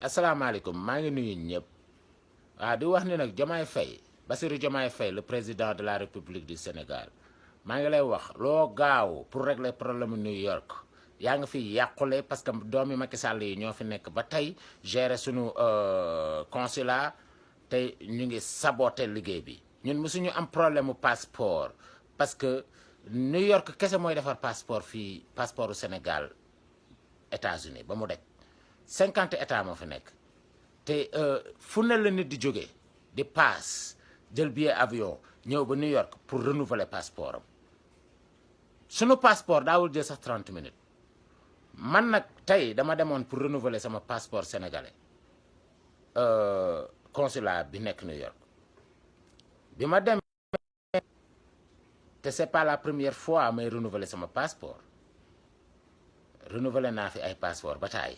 asalaamaaleykum maa ngi nuyu ñëpp di wax ni nag Diomaye Faye Bassirou Diomaye Faye le président de la République du Sénégal maa ngi lay wax loo gaaw pour régler problème New York yaa ngi fi yàqule parce que doomi Macky Sall yi ñoo fi nekk ba tey gérer sunu consulat tey ñu ngi saboter liggéey bi ñun mësuñu am problème mu passeport parce que New York kese mooy defar passeport fii passeport u Sénégal États-Unis ba mu daj 50 états moo fi nekk te fu ne la nit di jógee di paas jël billet avion ñëw ba New York pour renouveler passeport am sunu passeport daawul jël sax 30 minutes man nag tey dama demoon pour renouveler sama passeport sénégalais consulat bi nekk New York bi ma dem te c'est pas la première fois may renouveler sama passeport renouveler naa fi ay passeport ba taay